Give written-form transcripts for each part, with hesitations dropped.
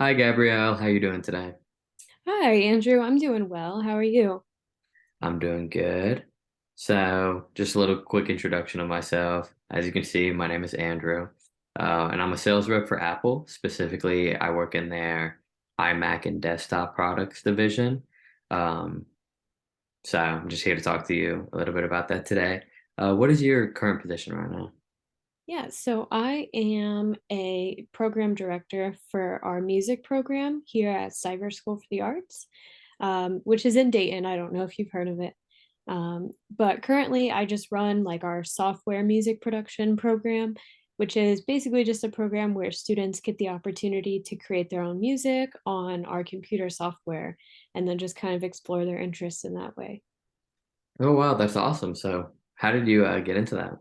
Hi, Gabrielle. How you doing today? Hi, Andrew. I'm doing well. How are you? I'm doing good. So, just a little quick introduction of myself. As you can see, my name is Andrew, and I'm a sales rep for Apple. Specifically, I work in their iMac and desktop products division. Um, so, I'm just here to talk to you a little bit about that today. What is your current position right now? Yeah, so I am a program director for our music program here at Cyber School for the Arts, which is in Dayton. I don't know if you've heard of it. But currently, I just run like our software music production program, which is basically just a program where students get the opportunity to create their own music on our computer software and then just kind of explore their interests in that way. Oh, wow, that's awesome. So, how did you get into that?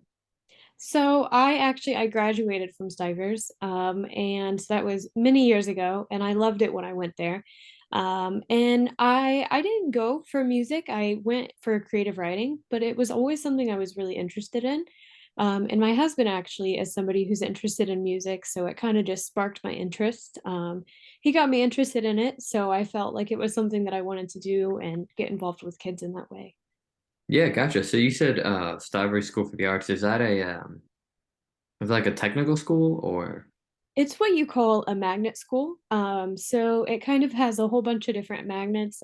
So I graduated from Stivers, and that was many years ago, and I loved it when I went there. And I didn't go for music. I went for creative writing, but it was always something I was really interested in. And my husband actually is somebody who's interested in music, so it kind of just sparked my interest. He got me interested in it, so I felt like it was something that I wanted to do and get involved with kids in that way. Yeah, gotcha. So you said Stuyvesant School for the Arts. Is it like a technical school or? It's what you call a magnet school. So it kind of has a whole bunch of different magnets.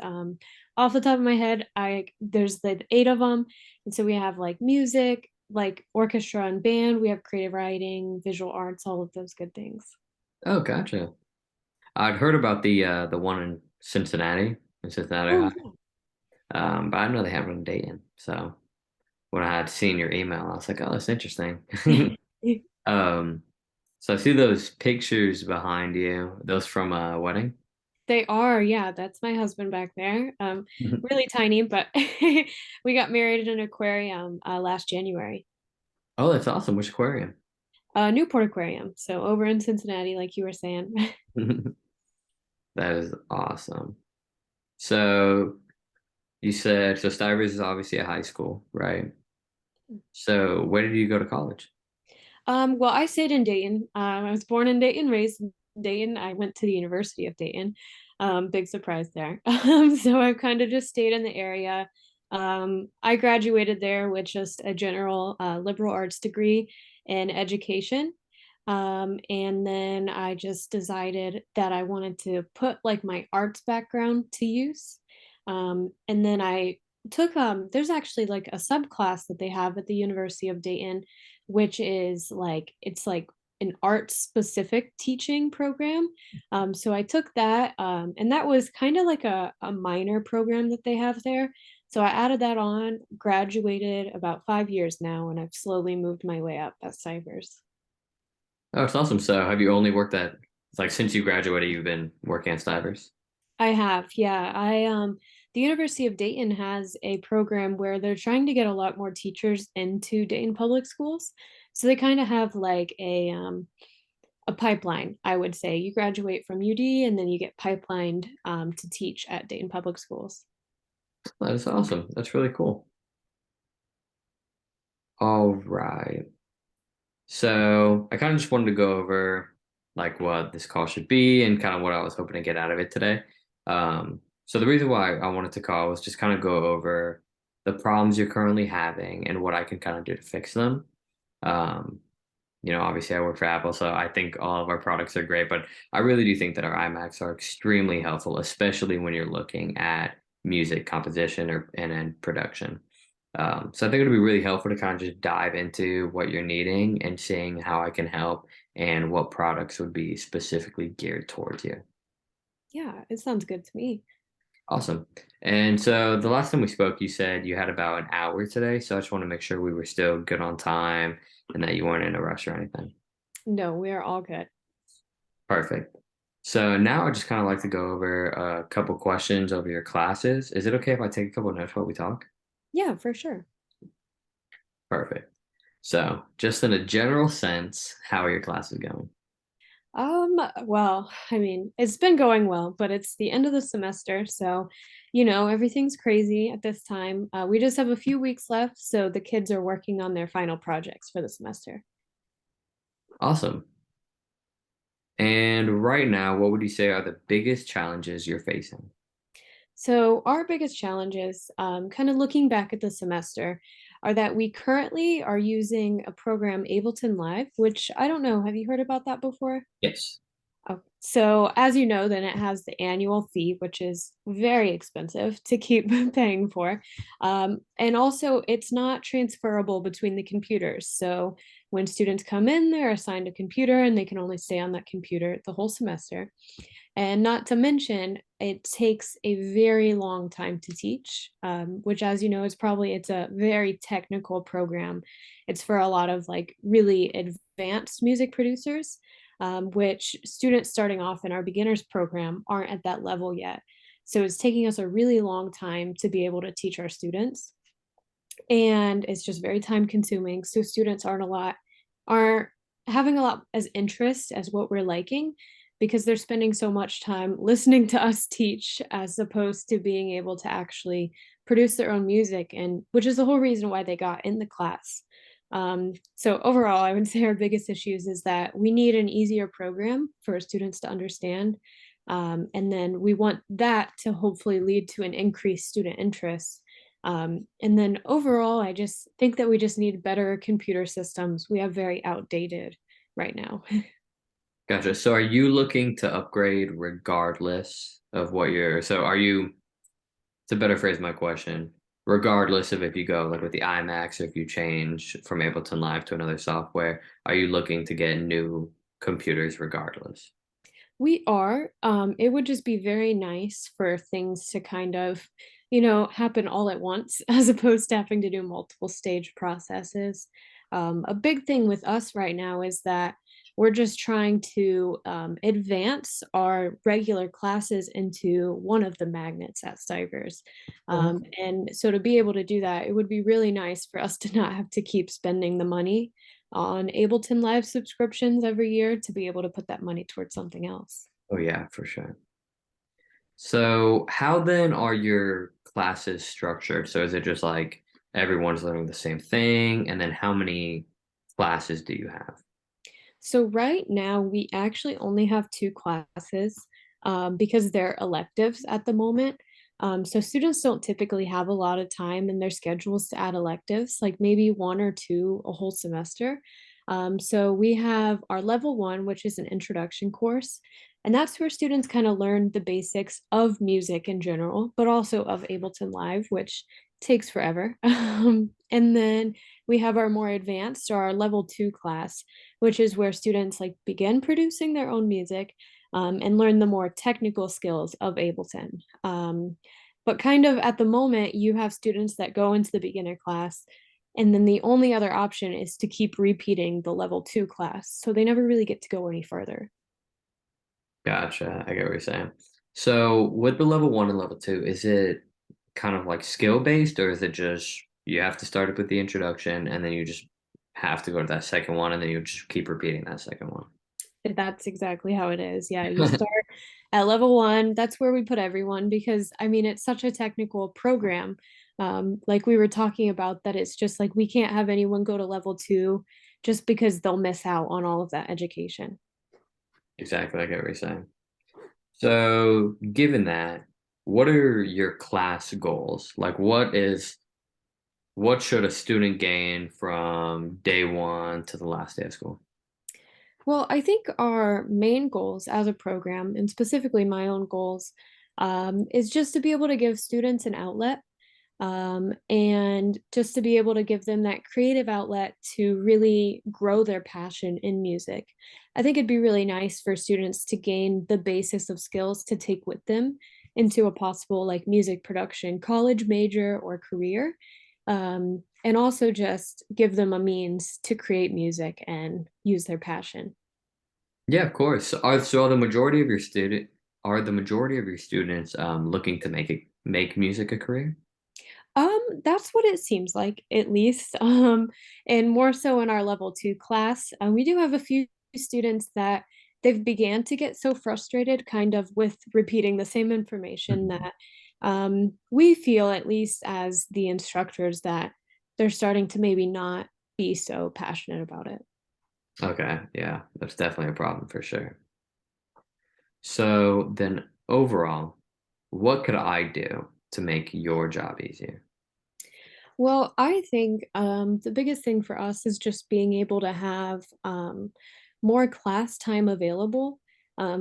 Off the top of my head, I there's the eight of them, and so we have like music, like orchestra and band. We have creative writing, visual arts, all of those good things. Oh, gotcha. I'd heard about the one in Cincinnati, Oh Ohio. yeah. But I didn't know they have one in Dayton. So when I had seen your email, I was like, oh, that's interesting. Um, so I see those pictures behind you, those from a wedding. They are, yeah. That's my husband back there. Really tiny, but we got married in an aquarium last January. Oh, that's awesome. Which aquarium? Newport Aquarium. So over in Cincinnati, like you were saying. That is awesome. So you said so Stivers is obviously a high school, right? So where did you go to college? Well, I stayed in Dayton. I was born in Dayton, raised in Dayton. I went to the University of Dayton. Big surprise there. So I've kind of just stayed in the area. I graduated there with just a general liberal arts degree in education. And then I just decided that I wanted to put like my arts background to use. And then I took there's actually like a subclass that they have at the University of Dayton, which is like it's like an art specific teaching program. So I took that, and that was kind of like a minor program that they have there. So I added that on, graduated about 5 years now, and I've slowly moved my way up at Cybers. Oh, it's awesome. So have you only worked at like since you graduated, you've been working at Stivers? I have, yeah. The University of Dayton has a program where they're trying to get a lot more teachers into Dayton public schools. So they kind of have like a pipeline, I would say. You graduate from UD and then you get pipelined to teach at Dayton Public Schools. That is awesome. That's really cool. All right. So I kind of just wanted to go over like what this call should be and kind of what I was hoping to get out of it today. So the reason why I wanted to call was just kind of go over the problems you're currently having and what I can kind of do to fix them. Um, Obviously I work for Apple, so I think all of our products are great, but I really do think that our iMacs are extremely helpful, especially when you're looking at music composition or and production. So I think it'll be really helpful to kind of just dive into what you're needing and seeing how I can help and what products would be specifically geared towards you. Yeah, it sounds good to me. Awesome. And so the last time we spoke, you said you had about an hour today, so I just want to make sure we were still good on time and that you weren't in a rush or anything. No, we are all good. Perfect. So now I just kind of like to go over a couple questions over your classes. Is it okay if I take a couple notes while we talk? Yeah, for sure. Perfect. So, just in a general sense, how are your classes going? Well, I mean, it's been going well, but it's the end of the semester, so everything's crazy at this time. We just have a few weeks left, so the kids are working on their final projects for the semester. Awesome. And right now, what would you say are the biggest challenges you're facing? So, our biggest challenges, kind of looking back at the semester, are that we currently are using a program, Ableton Live, which I don't know. Have you heard about that before? Yes. Oh, so as you know, then it has the annual fee, which is very expensive to keep paying for. And also, it's not transferable between the computers. So when students come in, they're assigned a computer and they can only stay on that computer the whole semester. And not to mention, it takes a very long time to teach, which, as you know, is probably it's a very technical program. It's for a lot of like really advanced music producers, which students starting off in our beginners program aren't at that level yet. So it's taking us a really long time to be able to teach our students, and it's just very time consuming. So students aren't having a lot as interest as what we're liking because they're spending so much time listening to us teach as opposed to being able to actually produce their own music, and which is the whole reason why they got in the class. So overall, I would say our biggest issues is that we need an easier program for students to understand. And then we want that to hopefully lead to an increased student interest. And then overall, I just think that we just need better computer systems. We have very outdated right now. Gotcha. So are you looking to upgrade regardless of what you're, so are you, to better phrase my question, regardless of if you go like with the iMacs or if you change from Ableton Live to another software, are you looking to get new computers regardless? We are. It would just be very nice for things to kind of, happen all at once as opposed to having to do multiple stage processes. A big thing with us right now is that we're just trying to advance our regular classes into one of the magnets at Stivers. And so to be able to do that, it would be really nice for us to not have to keep spending the money on Ableton Live subscriptions every year to be able to put that money towards something else. Oh yeah, for sure. So how then are your classes structured? So is it just like everyone's learning the same thing? And then how many classes do you have? So right now we actually only have two classes because they're electives at the moment. So students don't typically have a lot of time in their schedules to add electives, like maybe one or two a whole semester. So we have our level one, which is an introduction course, and that's where students kind of learn the basics of music in general, but also of Ableton Live, which takes forever. And then we have our more advanced or our level two class, which is where students like begin producing their own music, and learn the more technical skills of Ableton. But kind of at the moment, you have students that go into the beginner class, and then the only other option is to keep repeating the level two class. So they never really get to go any further. Gotcha. I get what you're saying. So with the level one and level two, is it kind of like skill based or is it just you have to start it with the introduction and then you just have to go to that second one and then you just keep repeating that second one? That's exactly how it is. Yeah, you start at level one. That's where we put everyone because I mean, it's such a technical program. Like we were talking about, that it's just like we can't have anyone go to level two just because they'll miss out on all of that education. Exactly. I get what you're saying. So given that, what are your class goals? Like what should a student gain from day one to the last day of school? Well, I think our main goals as a program, and specifically my own goals, is just to be able to give students an outlet, and just to be able to give them that creative outlet to really grow their passion in music. I think it'd be really nice for students to gain the basis of skills to take with them into a possible like music production college major or career. And also just give them a means to create music and use their passion. Yeah, of course. So the majority of your student are the majority of your students looking to make music a career? That's what it seems like, at least. And more so in our level two class. We do have a few students that they've began to get so frustrated kind of with repeating the same information Mhm. that we feel, at least as the instructors, that they're starting to maybe not be so passionate about it. Okay, yeah, that's definitely a problem for sure. So then overall, what could I do to make your job easier? Well, I think the biggest thing for us is just being able to have more class time available.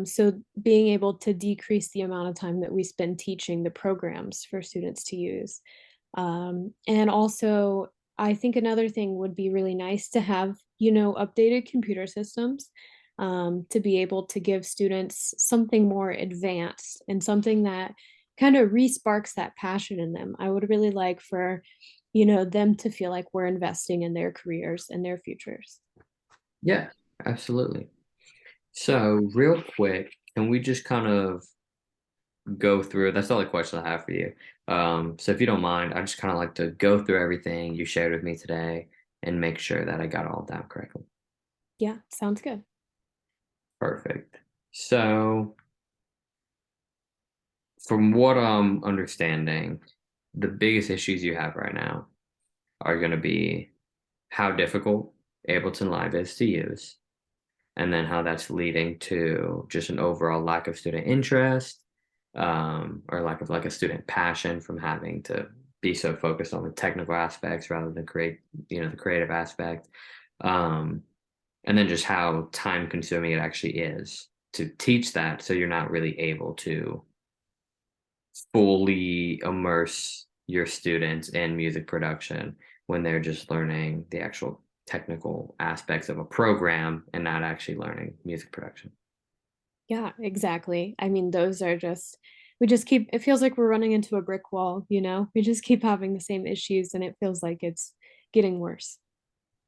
So being able to decrease the amount of time that we spend teaching the programs for students to use. And also, I think another thing would be really nice to have, updated computer systems to be able to give students something more advanced and something that kind of re-sparks that passion in them. I would really like for them to feel like we're investing in their careers and their futures. Yeah, absolutely. So real quick, can we just kind of go through, that's all the questions I have for you. So if you don't mind, I just kind of like to go through everything you shared with me today and make sure that I got it all down correctly. Yeah, sounds good. Perfect. So from what I'm understanding, the biggest issues you have right now are going to be how difficult Ableton Live is to use, and then how that's leading to just an overall lack of student interest, or lack of like a student passion from having to be so focused on the technical aspects rather than the creative aspect. Um, and then just how time consuming it actually is to teach that, so you're not really able to fully immerse your students in music production when they're just learning the actual technical aspects of a program and not actually learning music production. Yeah, exactly. I mean, those are just, we just keep, it feels like we're running into a brick wall, We just keep having the same issues and it feels like it's getting worse.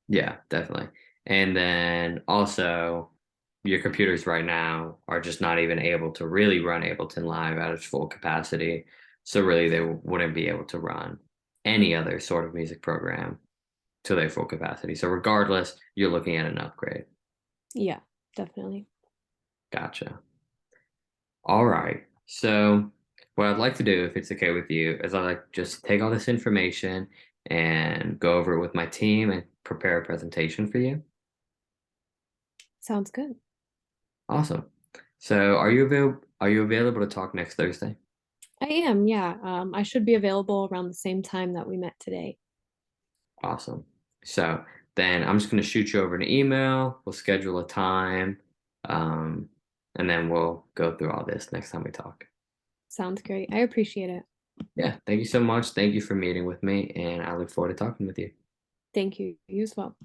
Yeah, definitely. And then also, your computers right now are just not even able to really run Ableton Live at its full capacity. So really, they wouldn't be able to run any other sort of music program to their full capacity. So regardless, you're looking at an upgrade. Yeah, definitely. Gotcha. All right. So what I'd like to do, if it's okay with you, is I'd like just take all this information and go over it with my team and prepare a presentation for you. Sounds good. Awesome. So are you available to talk next Thursday? I am, yeah. I should be available around the same time that we met today. Awesome. So then I'm just going to shoot you over an email. We'll schedule a time, um, and then we'll go through all this next time we talk. Sounds great. I appreciate it. Yeah. Thank you so much. Thank you for meeting with me, and I look forward to talking with you. Thank you. You as well.